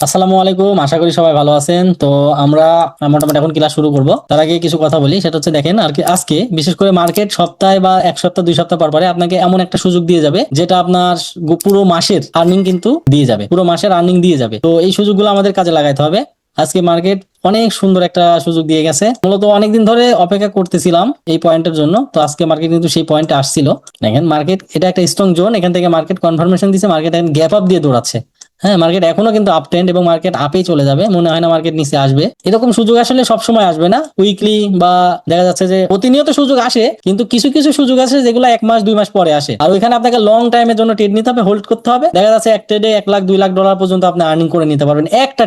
আসসালামু আলাইকুম, আশা করি সবাই ভালো আছেন। তো আমরা মোটামুটি এখন ক্লাস শুরু করব। তার আগে কিছু কথা বলি, সেটা হচ্ছে দেখেন আর কি, আজকে বিশেষ করে মার্কেট সপ্তাহে বা এক সপ্তাহ 2 সপ্তাহ পর পরে আপনাকে এমন একটা সুযোগ দিয়ে যাবে, যেটা আপনার পুরো মাসের আর্নিং কিন্তু দিয়ে যাবে, পুরো মাসের আর্নিং দিয়ে যাবে। তো এই সুযোগগুলো আমাদের কাজে লাগাইতে হবে। আজকে মার্কেট অনেক সুন্দর একটা সুযোগ দিয়ে গেছে, মূলত অনেকদিন ধরে অপেক্ষা করতেছিলাম এই পয়েন্টের জন্য। তো আজকে মার্কেট কিন্তু সেই পয়েন্টে আসছিল। দেখেন মার্কেট এটা একটা স্ট্রং জোন, এখান থেকে মার্কেট কনফার্মেশন দিচ্ছে, মার্কেট এখন গ্যাপ আপ দিয়ে দৌড়াচ্ছে। হ্যাঁ, মার্কেট এখনো কিন্তু আপ ট্রেন্ড এবং মার্কেট আপেই চলে যাবে, মনে হয় না মার্কেট নিচে আসবে। এরকম সুযোগ আসলে সব সময় আসবে না, উইকলি বা দেখা যাচ্ছে যে প্রতিনিয়ত সুযোগ আসে, কিন্তু কিছু কিছু সুযোগ আছে যেগুলো 1 মাস 2 মাস পরে আসে। আর ওইখানে আপনাকে লং টাইমের জন্য ট্রেড নিতে হবে, হোল্ড করতে হবে। দেখা যাচ্ছে এক ট্রেডে 1 লাখ 2 লাখ ডলার পর্যন্ত আপনি আর্নিং করে নিতে পারবেন। একটা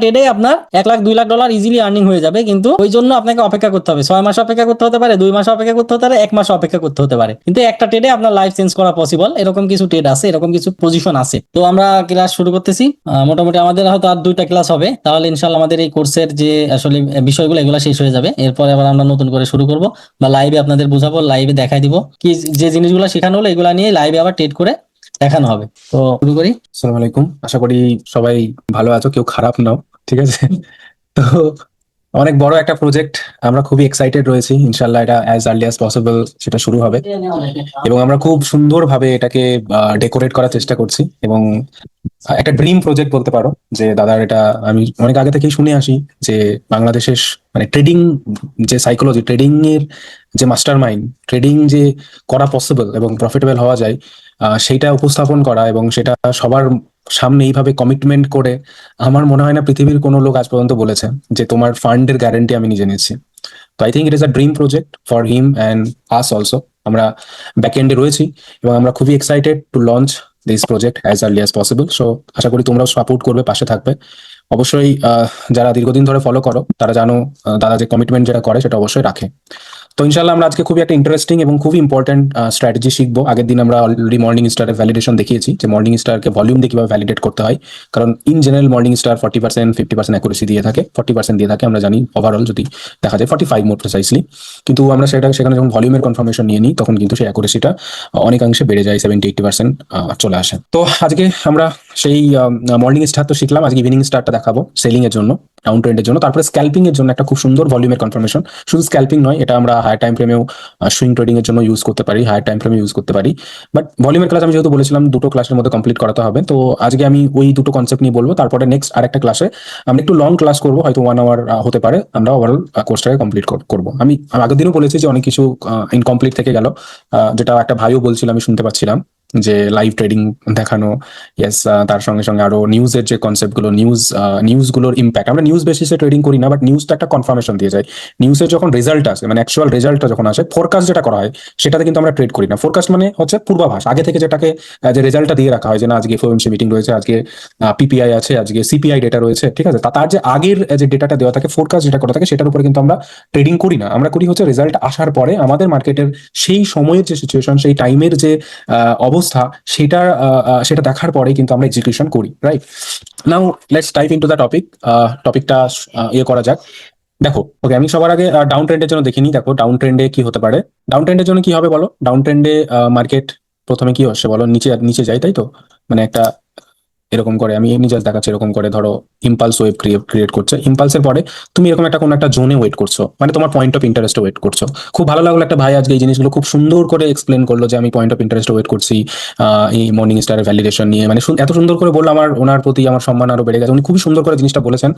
ট্রেডে আপনার 1 lakh 2 lakh dollar easily earning হয়ে যাবে, কিন্তু ওই জন্য আপনাকে অপেক্ষা করতে হবে। 6 মাস অপেক্ষা করতে হতে পারে, 2 মাস অপেক্ষা করতে হতে পারে, 1 মাস অপেক্ষা করতে হতে পারে, কিন্তু একটা ট্রেডে আপনার লাইফ চেঞ্জ করা পসিবল। এরকম কিছু ট্রেড আছে, এরকম কিছু পজিশন আছে। তো আমরা ক্লাস শুরু করতেছি। মোটামুটি আমাদের হয়তো আর 2টা ক্লাস হবে, তাহলে ইনশাল্লাহ আমাদের এই কোর্সের যে আসলে বিষয়গুলো এগুলো শেষ হয়ে যাবে। এরপরে আবার আমরা নতুন করে শুরু করব, বা লাইভে আপনাদের বুঝাবো, লাইভে দেখাই দিব কি যে জিনিসগুলো শেখানো হলো এগুলা নিয়ে লাইভে আবার ট্রেড করে দেখানো হবে। তো শুরু করি। আসসালামু আলাইকুম, আশা করি সবাই ভালো আছো, কেউ খারাপ নাও। ঠিক আছে। তো অনেক বড় একটা প্রজেক্ট, আমরা খুবই এক্সাইটেড রয়েছি। ইনশাল্লাহ এটা অ্যাজ আর্লি অ্যাজ পসিবল সেটা শুরু হবে, এবং আমরা খুব সুন্দরভাবে এটাকে ডেকোরেট করার চেষ্টা করছি। এবং একটা ড্রিম প্রজেক্ট বলতে পারো, যে দাদার এটা আমি অনেক আগে থেকেই শুনে আসি যে বাংলাদেশের মানে ট্রেডিং যে সাইকোলজি, ট্রেডিং এর যে মাস্টার মাইন্ড, ট্রেডিং যে করা পসিবল এবং প্রফিটেবল হওয়া যায়, সেইটা উপস্থাপন করা এবং সেটা সবার সামনে এইভাবে কমিটমেন্ট করে, আমার মনে হয় না পৃথিবীর কোনো লোক আজ পর্যন্ত বলেছে যে তোমার ফান্ডের গ্যারান্টি আমি নিজে নিচ্ছি। তো I think it is a dream project for him and us also. আমরা ব্যাক এন্ডে রয়েছি এবং আমরা খুবই excited to launch this project as early as possible. So আশা করি তোমরাও সাপোর্ট করবে, পাশে থাকবে অবশ্যই। যারা দীর্ঘদিন ধরে ফলো করো তারা জানো, দাদা যে কমিটমেন্ট যেটা করে সেটা অবশ্যই রাখে। তো ইনশাল্লাহ আমরা আজকে খুবই একটা ইন্টারেস্টিং এবং খুবই ইম্পর্টেন্ট স্ট্র্যাটেজি শিখবো। আগের দিন আমরা অলরেডি মর্নিং স্টারের ভ্যালিডেশন দেখিয়েছি, যে মর্নিং স্টারকে ভলিউম দিয়ে কিভাবে ভ্যালিডেট করতে হয়। কারণ in general morning star 40% 50% accuracy দিয়ে থাকে, 40% দিয়ে থাকে আমরা জানি। ওভারঅল যদি দেখা যায় 45 মোর প্রিসাইসলি, কিন্তু আমরা সেখানে যখন ভলিউমের কনফার্মেশন নিয়ে নিই তখন কিন্তু সেই অ্যাকুরেসিটা অনেকাংশে বেড়ে যায়, 70-80% চলে আসে। তো আজকে আমরা সেই মর্নিং স্টার তো শিখলাম, আজকে ইভিনিং স্টারটা দেখাবো সেলিং এর জন্য, ডাউন ট্রেন্ডের জন্য, তারপরে স্ক্যাল্পিং এর জন্য একটা খুব সুন্দর ভলিউমের কনফার্মেশন। শুধু স্ক্যাল্পিং নয়, এটা আমরা হায়ার টাইম ফ্রেমেও সুইং ট্রেডিং এর জন্য ইউজ করতে পারি, হায়ার টাইম ফ্রেমে ইউজ করতে পারি। বাট ভলিউমের ক্লাস আমি যেহেতু বলেছিলাম 2টো ক্লাসের মধ্যে কমপ্লিট করাতে হবে, তো আজকে আমি ওই 2টো কনসেপ্ট নিয়ে বলবো। তারপরে নেক্সট আরেকটা ক্লাসে আমরা একটু লং ক্লাস করবো, হয়তো 1 আওয়ার হতে পারে। আমরা ওভারঅল কোর্সটাকে কমপ্লিট করবো। আমি আগের দিনও বলেছি যে অনেক কিছু ইনকমপ্লিট থেকে গেল, যেটা একটা ভাইও বলছিল, আমি শুনতে পাচ্ছিলাম যে লাইভ ট্রেডিং দেখানো। ইয়েস, তার সঙ্গে সঙ্গে আরো নিউজের যে কনসেপ্ট গুলো, নিউজগুলোর ইম্প্যাক্ট, আমরা নিউজ বেসিসে ট্রেডিং করি না, বাট নিউজটা একটা কনফার্মেশন দিয়ে যায়। নিউজের যখন রেজাল্ট আসে, মানে অ্যাকচুয়াল রেজাল্টটা যখন আসে, ফোরকাস্ট যেটা করা হয় সেটাতে কিন্তু আমরা ট্রেড করি না। ফোরকাস্ট মানে হচ্ছে পূর্বাভাস, আগে থেকে যেটাকে যে রেজাল্টটা দিয়ে রাখা হয়, যে না আজকে এফওএমসি মিটিং রয়েছে, আজকে পিপিআই আছে, আজকে সিপিআই ডেটা রয়েছে, ঠিক আছে, তার যে আগের যে ডেটাটা দেওয়া থাকে, ফোরকাস্ট যেটা করা থাকে, সেটার উপরে কিন্তু আমরা ট্রেডিং করি না। আমরা করি হচ্ছে রেজাল্ট আসার পরে আমাদের মার্কেটের সেই সময়ের যে সিচুয়েশন, সেই টাইমের যে অবস্থা, সেটা দেখার পরে কিন্তু আমরা এক্সিকিউশন করি, right? Now let's type into the topic. টপিকটা ইয়ে করা যাক। দেখো, ওকে, আমি সবার আগে ডাউন ট্রেন্ডের জন্য দেখিনি। দেখো ডাউন ট্রেন্ডে কি হতে পারে, ডাউন ট্রেন্ডের জন্য কি হবে বলো। ডাউন ট্রেন্ডে মার্কেট প্রথমে কি হচ্ছে বলো, নিচে নিচে যায়, তাই তো? মানে একটা এরকম করে, আমি এমনি জাস্ট দেখাচ্ছি, এরকম করে ধরো ইম্পালস ওয়েভ ক্রিয়েট করছে। ইম্পালসের পরে তুমি এরকম একটা কোনো একটা জোনে ওয়েট করছো, মানে তোমার পয়েন্ট অফ ইন্টারেস্টে ওয়েট করছো। খুব ভালো লাগলো, একটা ভাই আজকে এই জিনিসগুলো খুব সুন্দর করে এক্সপ্লেন করলো, যে আমি পয়েন্ট অফ ইন্টারেস্টে ওয়েট করছি এই মর্নিং স্টারের ভ্যালিডেশন নিয়ে। মানে এত সুন্দর করে বললো, আমার ওনার প্রতি আমার সম্মান আরো বেড়ে গেছে। উনি খুবই সুন্দর করে জিনিসটা বলেছেন।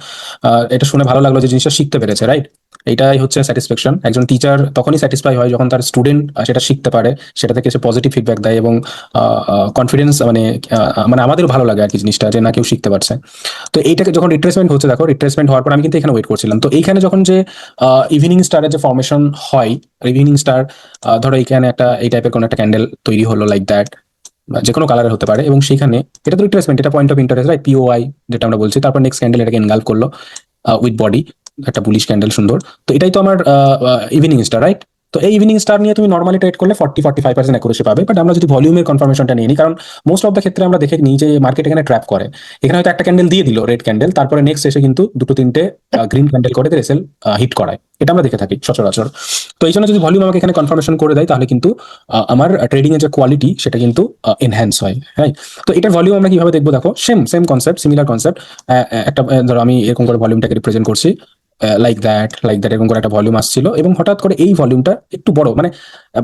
এটা শুনে ভালো লাগলো যে জিনিসটা শিখতে পেরেছে, রাইট? এটাই হচ্ছে স্যাটিসফ্যাকশন। একজন টিচার তখনই স্যাটিসফাই হয় যখন তার স্টুডেন্ট সেটা শিখতে পারে, সেটা থেকে সে পজিটিভ ফিডব্যাক দেয়, এবং কনফিডেন্স মানে আমাদেরও ভালো লাগে আর কি জিনিসটা, যে না কেউ শিখতে পারছে। তো এইটাকে যখন রিট্রেসমেন্ট হচ্ছে, দেখো রিট্রেসমেন্ট হওয়ার পর আমি কিন্তু এখানে ওয়েট করছিলাম। তো এইখানে যখন যে ইভিনিং স্টারের যে ফর্মেশন হয়, ইভিনিং স্টার ধরো এইখানে একটা এই টাইপের কোনো একটা ক্যান্ডেল তৈরি হলো, লাইক দ্যাট, যে কোনো কালারের হতে পারে, এবং সেখানে এটা তো রিট্রেসমেন্ট, এটা point of interest, right? POI যেটা আমরা বলছি। তারপর নেক্সট ক্যান্ডেল এটাকে এনগালফ করলো উইথ বডি, একটা বুলিশ ক্যান্ডেল সুন্দর। তো এটাই তো আমার ইভিনিং স্টার, রাইট? তো এই ইভিনিং স্টার নিয়ে তুমি নর্মালি ট্রেড করলে 40-45% অ্যাকুরেসি পাবে, বাট আমরা যদি ভলিউমের কনফার্মেশনটা নিয়ে নিই, কারণ মোস্ট অফ দ্য ক্ষেত্রে আমরা দেখে নিই যে মার্কেট এখানে ট্র্যাপ করে। এখানে হয়তো একটা ক্যান্ডেল দিয়ে দিল রেড ক্যান্ডেল, তারপরে নেক্সট এসে কিন্তু দুটো তিনটে গ্রিন ক্যান্ডেল করে এসএল হিট করায়, এটা আমরা দেখে থাকি সচরাচর। তো এই জন্য যদি ভলিউম আমাকে এখানে কনফার্মেশন করে দেয়, তাহলে কিন্তু আমার ট্রেডিং এর যে কোয়ালিটি সেটা কিন্তু এনহ্যান্স হয়, হ্যাঁ। তো এটার ভলিউম আমরা কিভাবে দেখবো, দেখো same same concept, similar concept. একটা ধরো আমি এরকম করে ভলিউমটাকে রিপ্রেজেন্ট করছি, লাইক দ্যাট এরকম করে একটা ভলিউম আসছিল, এবং হঠাৎ করে এই ভলিউমটা একটু বড়, মানে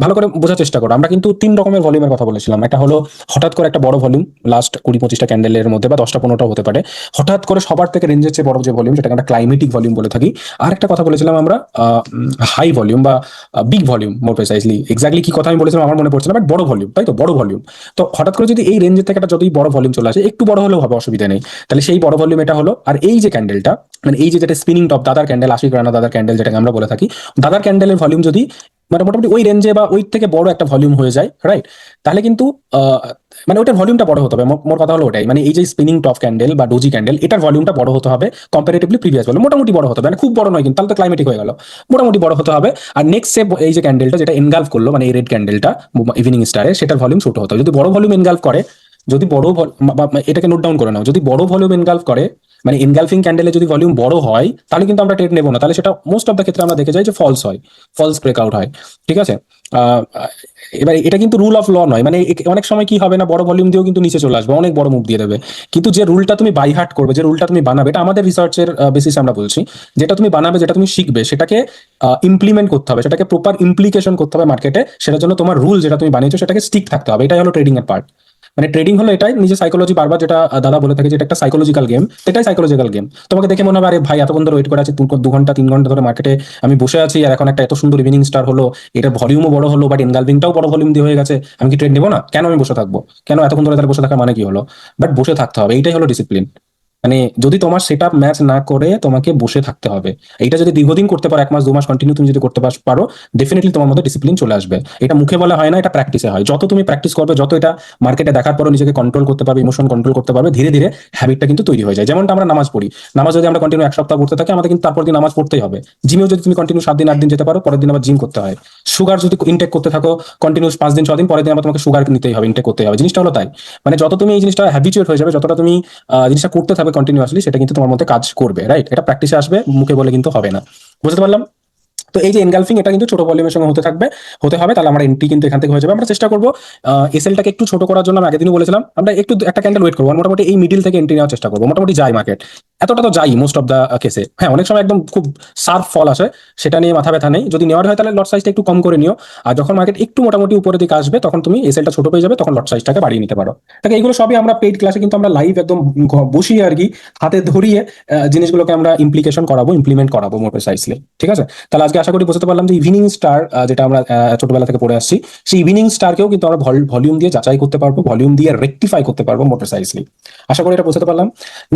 ভালো করে বোঝার চেষ্টা করো। আমরা কিন্তু 3 রকমের ভলিউমের কথা বলেছিলাম। একটা হলো হঠাৎ করে একটা বড় ভলিউম, লাস্ট 20-25টা ক্যান্ডেলের মধ্যে বা 10টা-15টাও হতে পারে, হঠাৎ করে সবার থেকে রেঞ্জের চেয়ে বড় যে ভলিউম, সেটাকে আমরা ক্লাইমেটিক ভলিউম বলে থাকি। আর একটা কথা বলেছিলাম আমরা হাই ভলিউম বা বিগ ভলিউম, মোর প্রিসাইজলি এক্স্যাক্টলি কি কথা আমি বলেছিলাম আমার মনে পড়ছে না, বাট বড় ভলিউম, তাই তো, বড় ভলিউম। তো হঠাৎ করে যদি এই রেঞ্জের থেকে একটা যতই বড় ভলিউম চলে আসে, একটু বড় হলেও হবে, অসুবিধা নেই, তাহলে সেই বড় ভলিউম এটা হলো। আর এই যে ক্যান্ডেলটা, মানে এই যে যেটা স্পিনিং টপ দাদার ক্যান্ডেল, আশিক রানা দাদার ক্যান্ডেল যেটাকে আমরা বলে থাকি, দাদার ক্যান্ডেলের ভলিউম যদি মানে মোটামুটি ওই রেঞ্জে বা ওই থেকে বড় একটা ভলিউম হয়ে যায়, রাইট, তাহলে কিন্তু মানে ওটার ভলিউমটা বড় হতে হবে। মোর কথা হলো ওটাই, মানে এই যে স্পিনিং টপ ক্যান্ডেল বা ডোজি ক্যান্ডেল, এটার ভলিউমটা বড় হতে হবে কম্পারেটিভলি প্রিভিয়াস ভলিউম, মোটামুটি বড় হতে হবে, মানে খুব বড় নয় কিন্তু, তাহলে তো ক্লাইমেটিক হয়ে গেল, মোটামুটি বড় হতে হবে। আর নেক্সট স্টেপ, এই যে ক্যান্ডেলটা যেটা এনগালফ করলো, মানে এই রেড ক্যান্ডেলটা ইভিনিং স্টারে, সেটার ভলিউম ছোট হতে হবে। যদি বড় ভলিউম এনগালফ করে, যদি এটাকে নোট ডাউন করে নাও, যদি বড় ভলিউম এনগালফ করে, মানে এনগালফিং ক্যান্ডেলে যদি ভলিউম বড় হয়, তাহলে কিন্তু আমরা ট্রেড নেবো না, তাহলে সেটা মোস্ট অফ দ্য ক্ষেত্রে আমরা দেখে যাই যে ফলস হয়, ফলস ব্রেকআউট হয়, ঠিক আছে। আহ, এবার এটা কিন্তু রুল অফ ল নয়, মানে অনেক সময় কি হবে না, বড় ভলিউম দিয়েও কিন্তু নিচে চলে আসবে, অনেক বড় মুভ দিয়ে দেবে। কিন্তু যে রুলটা তুমি বাই হার্ট করবে, যে রুলটা তুমি বানাবে, এটা আমাদের রিসার্চের বেসিসে আমরা বলছি, যেটা তুমি বানাবে, যেটা তুমি শিখবে, সেটাকে ইমপ্লিমেন্ট করতে হবে, সেটাকে প্রপার ইমপ্লিকেশন করতে হবে মার্কেটে, সেটার জন্য তোমার রুল যেটা তুমি বানিয়েছো সেটাকে স্টিক থাকতে হবে। এটাই হলো ট্রেডিং এর পার্ট। মানে ট্রেডিং হলো এটাই, নিজের সাইকোলজি, বারবার যেটা দাদা বলে থাকে, যেটা একটা সাইকোলজিক্যাল গেম, এটাই সাইকোলজিক্যাল গেম। তোমাকে দেখে মনে হবে, আরে ভাই এতক্ষণ ধরে ওয়েট করে আছি, 2 ঘন্টা 3 ঘন্টা ধরে মার্কেটে আমি বসে আছি, আর এখন একটা এত সুন্দর ইভিনিং স্টার হলো, এটা ভলিউমও বড় হলো, বাট এনগালভিংটাও বড় ভলিউম দিয়ে হয়ে গেছে, আমি কি ট্রেড নেবো না? কেন আমি বসে থাকবো? কেন এতক্ষণ ধরে তার বসে থাকা মানে কি হলো? বাট বসে থাকতে হবে, এইটাই হলো ডিসিপ্লিন। মানে যদি তোমার সেট আপ ম্যাচ না করে তোমাকে বসে থাকতে হবে, এইটা যদি দীর্ঘদিন করতে পারো, 1 মাস 2 মাস কন্টিনিউ তুমি যদি করতে পারো, ডেফিনেটলি তোমার মধ্যে ডিসিপ্লিন চলে আসবে। এটা মুখে বলা হয় না, এটা প্র্যাকটিসে হয়। যত তুমি প্র্যাকটিস করবে, যত এটা মার্কেটে দেখার পরও নিজেকে কন্ট্রোল করতে পারবে, ইমোশন কন্ট্রোল করতে পারবে, ধীরে ধীরে হ্যাবিটটা কিন্তু তৈরি হয়ে যায়। যেমনটা আমরা নামাজ পড়ি, নামাজ যদি আমরা কন্টিনিউ 1 সপ্তাহ পড়তে থাকি, আমাদের কিন্তু তারপর দিন নামাজ পড়তেই হবে। জিমেও যদি তুমি কন্টিনিউ 7 দিন 8 দিন যেতে পারো, পরের দিন আবার জিম করতে হয়। সুগার যদি ইনটেক করতে থাকো কন্টিনিউ 5 দিন 6 দিন, পরের দিন আবার তোমাকে সুগার নিতেই হবে, ইনটেক করতে হবে। জিনিসটা হলো তাই, মানে যত তুমি এই জিনিসটা হ্যাবিচুয়েট হয়ে যাবে, যতটা তুমি জিনিসটা করতে থাকবে কন্টিনিউয়াসলি, সেটা কিন্তু তোমার মধ্যে কাজ করবে, রাইট। এটা প্র্যাকটিসে আসবে, মুখে বলে কিন্তু হবে না। বুঝতে পারলাম? তো এই যে এনগালফিং, এটা কিন্তু ছোট ভলিউমের সঙ্গে হতে হবে, তাহলে আমরা এন্ট্রি কিন্তু এখান থেকে হয়ে যাবে। আমরা চেষ্টা করবো এসএলটাকে একটু ছোট করার জন্য। আমি আগের দিনও বলেছিলাম, আমরা একটু একটা ক্যান্ডেল ওয়েট করবো, মোটামুটি এই মিডিল থেকে এন্ট্রি নেওয়ার চেষ্টা করবো। মোটামুটি যাই মার্কেট, এতটা তো যাই মোস্ট অফ দ্য কেসে। হ্যাঁ, অনেক সময় একদম খুব শার্প ফল আসে, সেটা নিয়ে মাথা ব্যথা নেই। যদি নেওয়ার হয় তাহলে লট সাইজটা একটু কম করে নিও, আর যখন মার্কেট একটু মোটামুটি উপরের দিকে আসবে, তখন তুমি এসএলটা ছোট পেয়ে যাবে, তখন লট সাইজটাকে বাড়িয়ে নিতে পারো। তাকে এইগুলো সবই আমরা পেইড ক্লাসে কিন্তু আমরা লাইভ একদম বসিয়ে আর কি হাতে ধরিয়ে জিনিসগুলোকে আমরা ইমপ্লিমেন্ট করাবো মোর প্রিসাইসলি, ঠিক আছে। তাহলে আজকে আশা করি বুঝতে পারলাম যে ইভিনিং স্টার, যেটা আমরা ছোটবেলা থেকে পড়ে আসছি, সেই ইভিনিং স্টারকেও কিন্তু আমরা ভলিউম দিয়ে যাচাই করতে পারবো, ভলিউম দিয়ে রেকটিফাই করতে পারবো মোর প্রিসাইসলি। আশা করি এটা বুঝতে পারলাম।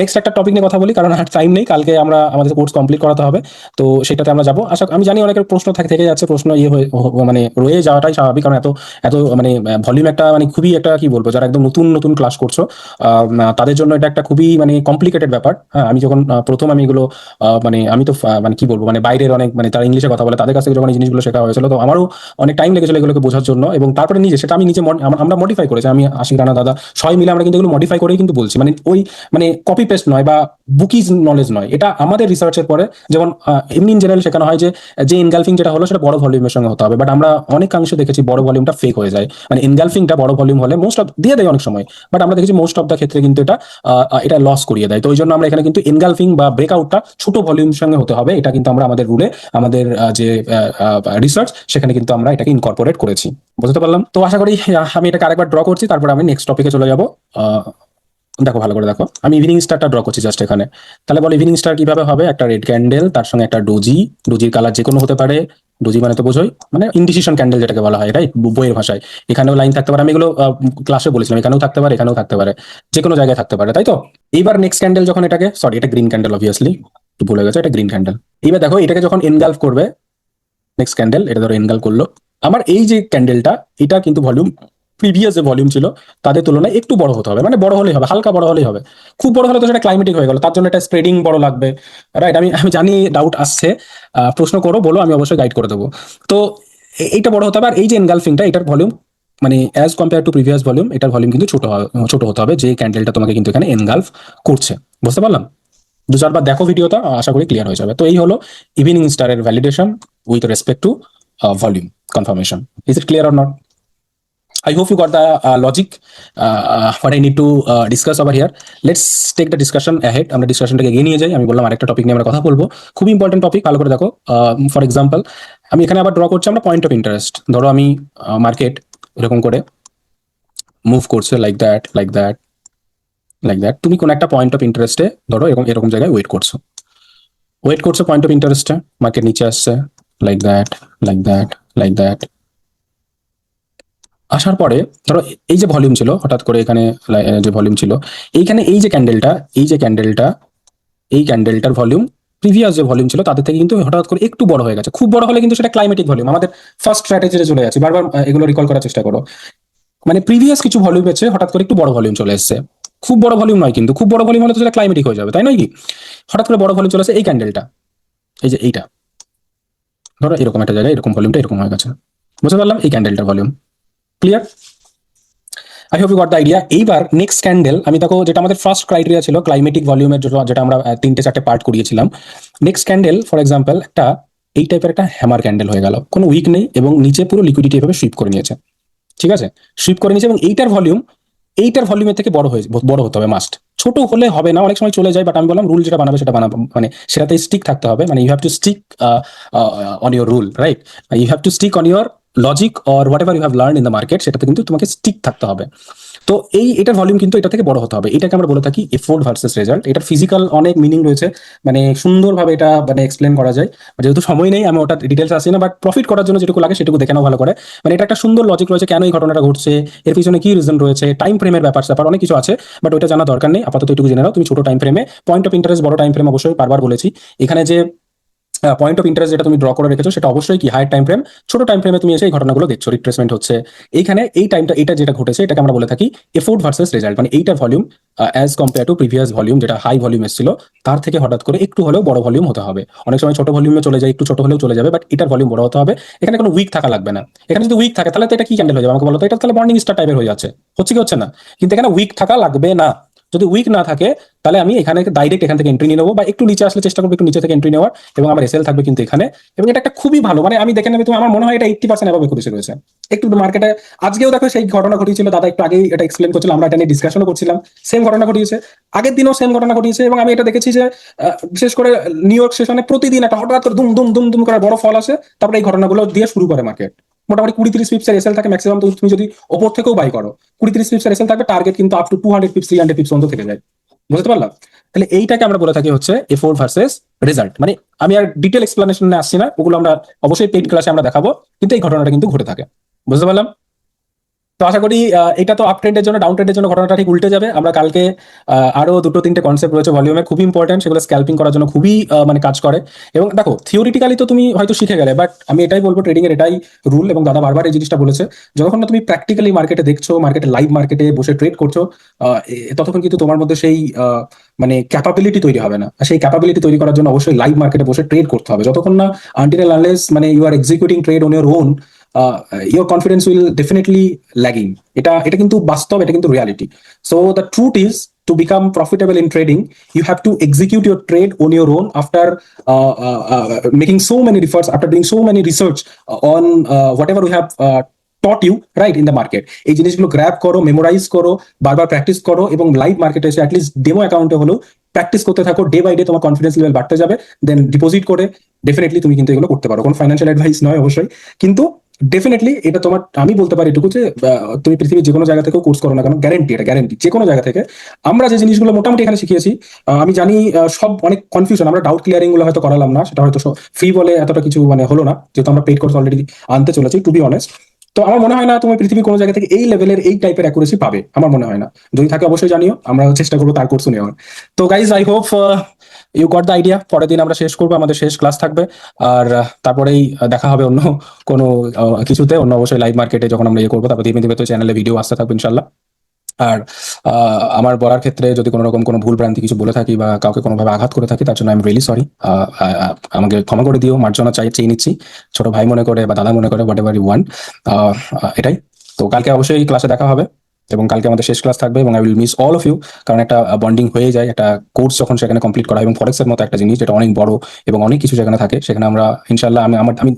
নেক্সট একটা টপিক নিয়ে কথা বলি, কারণ আর টাইম নেই, কালকে আমাদের কোর্স কমপ্লিট করাতে হবে, তো সেটাতে আমরা যাবো। আমি জানি অনেকের প্রশ্ন থেকে যাচ্ছে, প্রশ্ন মানে রয়ে যাওয়াটাই স্বাভাবিক, কারণ এত এত মানে ভলিউম একটা, মানে খুবই একটা কি বলবো, যারা একদম নতুন নতুন ক্লাস করছো তাদের জন্য এটা একটা খুবই মানে কমপ্লিকেটেড ব্যাপার। হ্যাঁ, আমি যখন প্রথম আমি এগুলো মানে আমি তো মানে কি বলবো, মানে বাইরের অনেক, মানে তারা ইংলিশে কথা বলে, তাদের কাছ থেকে যখন এই জিনিসগুলো শেখা হয়েছিল, তো আমারও অনেক টাইম লেগেছিল এগুলোকে বোঝার জন্য। এবং তারপরে সেটা আমি নিজে আমরা মডিফাই করেছি, আমি আশিক রানা দাদা সবাই মিলে আমরা কিন্তু এগুলো মডিফাই করেই কিন্তু বলছি, মানে ওই মানে কপি পেস্ট নয় বা বুকিজ নলেজ নয়, এটা আমাদের রিসার্চের পরে। যেমন এমনি ইন জেনারেল শেখানো হয় যে এনগালফিং যেটা হলো সেটা বড় ভলিউমের সঙ্গে হতে হবে, বাট আমরা অনেকাংশে দেখেছি বড় ভলিউমটা ফেক হয়ে যায়। মানে এনগালফিংটা বড় ভলিউম হলে মোস্ট অফ দিয়ে দেয় অনেক সময়, বাট আমরা দেখেছি মোস্ট অফ দ্য ক্ষেত্রে কিন্তু এটা লস করিয়ে দেয়। তো ওই জন্য আমরা এখানে কিন্তু এনগালফিং বা ব্রেকআউটটা ছোট ভলিউমের সঙ্গে হতে হবে, এটা কিন্তু আমরা আমাদের রুলে, আমাদের যে রিসার্চ, সেখানে কিন্তু আমরা এটাকে ইনকর্পোরেট করেছি। বুঝতে পারলাম? তো আশা করি আমি এটাকে আরেকবার ড্র করছি, তারপর আমি নেক্সট টপিকে চলে যাবো। দেখো ভালো করে দেখো, আমি ইভিনিং স্টারটা ড্র করছি জাস্ট এখানে। তাহলে বলো ইভিনিং স্টার কিভাবে হবে? একটা রেড ক্যান্ডেল, তার সঙ্গে একটা ডোজির কালার যে কোনো হতে পারে। ডোজি মানে তো বোঝোই, মানে ইনডিসিশন ক্যান্ডেল যেটাকে বলা হয়, রাইট, বইয়ের ভাষায়। এখানেও লাইন থাকতে পারে, আমি এগুলো ক্লাসে বলেছিলাম, এখানেও থাকতে পারে, এখানেও থাকতে পারে, যে কোনো জায়গায় থাকতে পারে, তাই তো। এইবার নেক্সট ক্যান্ডেল যখন এটাকে, সরি এটা গ্রিন ক্যান্ডেল, অবভিয়াসলি একটু ভুলে গেছে, এটা গ্রিন ক্যান্ডেল। এইবার দেখো এটাকে যখন এনগালফ করবে, নেক্সট ক্যান্ডেল, এটা ধরো এনগালফ করলো, আমার এই যে ক্যান্ডেলটা, এটা কিন্তু ভলিউম, প্রিভিয়াস যে ভলিউম ছিল তাদের তুলনায় একটু বড় হতে হবে, মানে বড় হলেই হবে, হালকা বড় হলেই হবে। খুব বড় হলে তো সেটা ক্লাইমেটিক হয়ে গেল, তার জন্য এটা স্প্রেডিং বড় লাগবে, রাইট। আমি জানি ডাউট আসছে, প্রশ্ন করো, বলো, আমি অবশ্যই গাইড করে দেবো। তো এইটা বড় হতে হবে, আর এই যে এনগালফিংটা এটার ভলিউম মানে as compare to previous volume এটার ভলিউম কিন্তু ছোট হতে হবে, যে ক্যান্ডেলটা তোমাকে কিন্তু এখানে এনগালফ করছে। বুঝতে পারলাম? দু চারবার দেখো ভিডিওটা, আশা করি ক্লিয়ার হয়ে যাবে। তো এই হলো ইভিনিং স্টারের validation with respect to volume confirmation. Is it clear or not? I hope you got the logic what I need to discuss over here. Let's take the discussion ahead. আমরা ডিসকাশনটাকে এগিয়ে নিয়ে যাই। আমি বললাম আরেকটা টপিক নিয়ে আমরা কথা বলবো, খুব ইম্পর্টেন্ট টপিক, ভালো করে দেখো। ফর এক্সাম্পল আমি এখানে আবার ড্র করছি আমরা পয়েন্ট অফ ইন্টারেস্ট। ধরো আমি মার্কেট এরকম করে মুভ করছে like that like that like that, তুমি কোন একটা পয়েন্ট অফ ইন্টারেস্টে ধরো এরকম এরকম জায়গায় ওয়েট করছো পয়েন্ট অফ ইন্টারেস্টে, মার্কেট নিচে আসছে like that like that like that. আসার পরে ধরো এই যে ভলিউম ছিল, হঠাৎ করে এখানে যে ভলিউম ছিল, এইখানে এই যে ক্যান্ডেলটা এই ক্যান্ডেলটার ভলিউম প্রিভিয়াস যে ভলিউম ছিল তাদের থেকে কিন্তু হঠাৎ করে একটু বড় হয়ে গেছে। খুব বড় হলে কিন্তু সেটা ক্লাইমেটিক ভলিউম। আমাদের ফার্স্ট স্ট্র্যাটেজিতে চলে যাচ্ছে, বারবার এগুলো রিকল করার চেষ্টা করো। মানে প্রিভিয়াস কিছু ভলিউম আছে, হঠাৎ করে একটু বড় ভলিউম চলে এসেছে। খুব বড় ভলিউম নয়, কিন্তু খুব বড় ভলিউম হলে তো সেটা ক্লাইমেটিক হয়ে যাবে, তাই নয় কি? হঠাৎ করে বড় ভলিউম চলে এসেছে এই ক্যান্ডেলটা, এই যে এইটা ধরো এরকম একটা জায়গায় এরকম ভলিউমটা এরকম হয়ে গেছে। বুঝতে পারলাম এই ক্যান্ডেলটার volume clear? I hope you got the idea. এইবার নেক্সট ক্যান্ডেল আমি দেখো, যেটা আমাদের ফার্স্ট ক্রাইটেরিয়া ছিল ক্লাইমেটিক ভলিউমের জন্য, যেটা আমরা তিনটে চারটে পার্ট করিয়েছিলাম। নেক্সট ক্যান্ডেল ফর এক্সাম্পল একটা এই টাইপের একটা হ্যামার ক্যান্ডেল হয়ে গেল, কোনো উইক নেই এবং নিচে পুরো লিকুইডিটি এভাবে সুইপ করে নিয়েছে। ঠিক আছে, সুইপ করে নিয়েছে এবং এইটার ভলিউমের থেকে বড় হতে হবে মাস্ট। ছোট হলে হবে না, অনেক সময় চলে যায়, বাট আমি বললাম রুল যেটা বানাবে সেটা বানাবো, মানে সেটাতে স্টিক থাকতে হবে। মানে you have to stick on your rule, right? You have to stick on your logic or whatever you have learn in the market, সেটাতে কিন্তু তোমাকে স্টিক থাকতে হবে। তো এটার ভলিউম কিন্তু এটা থেকে বড় হতে হবে। এটাকে আমরা বলে থাকি এফোর্ট ভার্সেস রেজাল্ট। এটার ফিজিক্যাল অনেক মিনিং রয়েছে, মানে সুন্দরভাবে এটা মানে এক্সপ্লেন করা যায়। যেহেতু সময় নেই আমি ওটা ডিটেলস আসি না, বাট প্রফিট করার জন্য যেটুকু লাগে সেটুকু দেখে নাও ভালো করে। মানে এটা একটা সুন্দর লজিক রয়েছে, কেন এই ঘটনাটা ঘটছে, এর পিছনে কি রিজন রয়েছে, টাইম ফ্রেমের ব্যাপার স্যাপার অনেক কিছু আছে, বাট ওইটা জানা দরকার নেই। আপাতত এটুকু জেনে নাও তুমি ছোট টাইম ফ্রেমে পয়েন্ট অফ ইন্টারেস্ট, বড় টাইম ফ্রেম অবশ্যই বারবার বলেছি। এখানে যে পয়েন্ট অফ ইন্টারেস্ট যেটা তুমি ড্র করে রেখেছো সেটা অবশ্যই কি হায়ার টাইম ফ্রেম। ছোট টাইম ফ্রেমে তুমি এসে এই ঘটনাগুলো দেখছো, রিট্রেসমেন্ট হচ্ছে এইখানে এই টাইমটা, এটা যেটা ঘটেছে এটাকে আমরা বলে থাকি এফোর্ট ভার্সেস রেজাল্ট। মানে এইটার volume as compare to previous volume, যেটা হাই ভলিউম এসেছিল তার থেকে হঠাৎ করে একটু হলেও বড় ভলিউম হতে হবে। অনেক সময় ছোট ভলিউমে চলে যায়, একটু ছোট হলেও চলে যাবে, বাট এটার ভলিউম বড় হতে হবে। এখানে কোনো উইক থাকা লাগবে না। এখানে যদি উইক থাকে তাহলে তো এটা কি ক্যান্ডেল হয়ে যাবে আমাকে বলো তো? এটা তাহলে মর্নিং স্টার টাইপের হয়ে যাচ্ছে, হচ্ছে কি হচ্ছে না? কিন্তু এখানে উইক থাকা লাগবে না। যদি উইক না থাকে তাহলে আমি এখানে ডাইরেক্ট এখান থেকে এন্ট্রি নিয়ে নেবো, বা একটু নিচে আসলে চেষ্টা করবো একটু নিচে থেকে এন্ট্রি নেওয়ার, এবং আমার এসএল থাকবে কিন্তু এখানে। এবং এটা একটা খুবই ভালো, মানে আমি দেখে নেবে তুমি, আমার মনে হয় এটা 80% এভাবে করেছে রয়েছে। একটু মার্কেটে আজকেও দেখো সেই ঘটনা ঘটিয়েছিল, দাদা একটু আগেই এটা এক্সপ্লেন করছিল, আমরা এটা নিয়ে ডিসকাশনও করছিলাম। সেম ঘটনা ঘটিয়েছে, আগের দিনও সেম ঘটনা ঘটিয়েছে। এবং আমি এটা দেখেছি যে বিশেষ করে নিউ ইয়র্ক সেশনে প্রতিদিন একটা হঠাৎ করে দুম দুম দুম দুম করে বড় ফল আসে, তারপরে এই ঘটনাগুলো দিয়ে শুরু করে মার্কেট। মোটামুটি 20-30 পিপসের এসএল থাকে ম্যাক্সিমাম। তুমি যদি ওপর থেকেও বাই করো 20-30 পিপসের এসএল থাকবে, টার্গেট কিন্তু আপ টু 200 পিপস 300 পিপস পর্যন্ত থেকে যায়। বুঝতে পারলাম? তাহলে এইটাকে আমরা বলে থাকি হচ্ছে এফোর্ট ভার্সেস রেজাল্ট। মানে আমি আর ডিটেল এক্সপ্লেনেশনে আসছি না, ওগুলো আমরা অবশ্যই পেইড ক্লাসে আমরা দেখাবো, কিন্তু এই ঘটনাটা কিন্তু ঘটে থাকে। বুঝতে পারলাম? তো আশা করি এটা তো আপ ট্রেন্ডের জন্য, ডাউন ট্রেন্ডের জন্য ঘটনাটা ঠিক উল্টে যাবে। আমরা কালকে আরো দুটো তিনটে কনসেপ্ট রয়েছে ভলিউমে, খুবই ইম্পর্টেন্ট, সেগুলো স্ক্যাল্পিং করার জন্য খুবই মানে কাজ করে। এবং দেখো থিওরিটিক্যালি তো তুমি হয়তো শিখে গেলে, বাট আমি এটাই বলবো ট্রেডিং এর এটাই রুল, এবং দাদা বারবার এই জিনিসটা বলেছে, যতক্ষণ না তুমি প্র্যাকটিক্যালি মার্কেটে দেখছো, মার্কেটে লাইভ মার্কেটে বসে ট্রেড করছো, ততক্ষণ কিন্তু তোমার মধ্যে সেই মানে ক্যাপাবিলিটি তৈরি হবে না। আর সেই ক্যাপাবিলিটি তৈরি করার জন্য অবশ্যই লাইভ মার্কেটে বসে ট্রেড করতে হবে। যতক্ষণ না আনটিল আনলেস মানে you are executing trade on your own, your confidence will definitely lagging. এটা কিন্তু বাস্তব, এটা কিন্তু reality. So the truth is, to become profitable in trading, you have to execute your trade on your own after making so many efforts, after doing so many research on whatever we have taught you right in the market. এই জিনিসগুলো grab করো, memorise করো, বারবার practice করো, এবং live মার্কেটে এসে at least demo অ্যাকাউন্টে হলেও প্র্যাকটিস করতে থাকো। ডে বাই ডে তোমার কনফিডেন্স লেভেল বাড়তে যাবে, দেন ডিপোজিট করে ডেফিনেটলি তুমি কিন্তু এগুলো করতে পারো। কোনো ফাইন্যান্সিয়াল অ্যাডভাইস নয় অবশ্যই, কিন্তু ডেফিনেটলি এটা তোমার, আমি বলতে পারি এটুকু যে তুমি পৃথিবীর যে কোনো জায়গা থেকেও কোর্স করো না কেন, গ্যারেন্টি, এটা গ্যারেন্টি, যে কোনো জায়গা থেকে আমরা যে জিনিসগুলো মোটামুটি এখানে শিখিয়েছি। আমি জানি সব অনেক কনফিউশন, আমরা ডাউট ক্লিয়ারিং গুলো হয়তো করালাম না, সেটা হয়তো ফ্রি বলে এতটা কিছু মানে হলো না, যেহেতু আমরা পেইড কোর্স অলরেডি আনতে চলেছি, টু বি অনেস্ট। তো আমার মনে হয় না তুমি পৃথিবীর কোনো জায়গা থেকে এই লেভেলের এই টাইপের অ্যাকুরেসি পাবে, আমার মনে হয় না। যদি থাকে অবশ্যই জানিও, আমরা চেষ্টা করবো তার কোর্স নেওয়ার। তো guys I hope you got the idea. পরের দিন আমরা শেষ করবো, আমাদের শেষ ক্লাস থাকবে, আর তারপরেই দেখা হবে অন্য কোনো কিছুতে, অন্য অবশ্যই লাইভ মার্কেটে যখন আমরা ইয়ে করবো, তারপর ধীমে ধীমে তো চ্যানেলে ভিডিও আসতে থাকবে ইনশাল্লাহ। আর আমার বলার ক্ষেত্রে যদি কোনো রকম কোনো ভুল ভ্রান্তি কিছু বলে থাকি বা কাউকে কোনোভাবে আঘাত করে থাকি, তার জন্য আই এম রিয়েলি সরি। আমাকে ক্ষমা করে দিও, মার্জনা চেয়ে নিচ্ছি, ছোট ভাই মনে করে বা দাদা মনে করে, হোয়াট এভার ইউ ওয়ান্ট। এটাই। তো কালকে অবশ্যই ক্লাসে দেখা হবে, এবং কালকে আমাদের শেষ ক্লাস থাকবে, এবং I will miss all of you. কারণ একটা বন্ডিং হয়ে যায়, একটা কোর্স যখন সেখানে কমপ্লিট করা হয়, এবং ফরেক্সের মতো একটা জিনিস যেটা অনেক বড় এবং অনেক কিছু সেখানে থাকে, সেখানে আমরা ইনশাল্লাহ,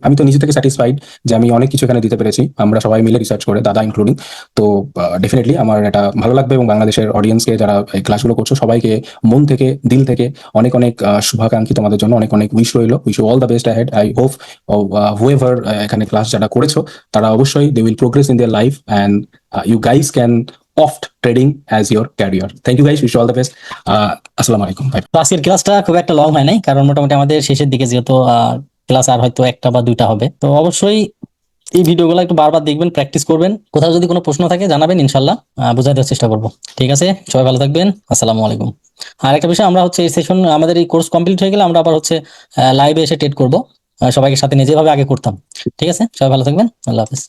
আমি তো নিজে থেকে স্যাটিসফাইড যে আমি অনেক কিছু এখানে দিতে পেরেছি, আমরা সবাই মিলে রিসার্চ করে, দাদা ইনক্লুডিং। তো ডেফিনেটলি আমার এটা ভালো লাগবে, এবং বাংলাদেশের অডিয়েন্সকে যারা এই ক্লাসগুলো করছো সবাইকে মন থেকে, দিল থেকে অনেক অনেক শুভাকাঙ্ক্ষী তোমাদের জন্য, অনেক অনেক উইশ রইল। Wish you all the best ahead. I hope whoever এখানে ক্লাস যারা করেছো, তারা অবশ্যই they will progress in their life, and you guys can opt trading as your career. Thank you guys, wish you all the best. Assalamu alaikum, bye. তো আজকের ক্লাসটা খুব একটা লং হয় নাই, কারণ মোটামুটি আমাদের শেষের দিকে, যেহেতু ক্লাস আর হয়তো একটা বা দুইটা হবে। তো অবশ্যই এই ভিডিওগুলো একটু বারবার দেখবেন, প্র্যাকটিস করবেন। কোথাও যদি কোনো প্রশ্ন থাকে জানাবেন, ইনশাল্লাহ বুঝাই দেওয়ার চেষ্টা করবো। ঠিক আছে, সবাই ভালো থাকবেন, আসসালামু আলাইকুম। আর একটা বিষয়, আমরা হচ্ছে এই সেশন, আমাদের এই কোর্স কমপ্লিট হয়ে গেলে আমরা আবার হচ্ছে লাইভে এসে ট্রেড করবো, সবাইকে সাথে নিয়ে যেভাবে আগে করতাম। ঠিক আছে, সবাই ভালো থাকবেন, আল্লাহ হাফেজ।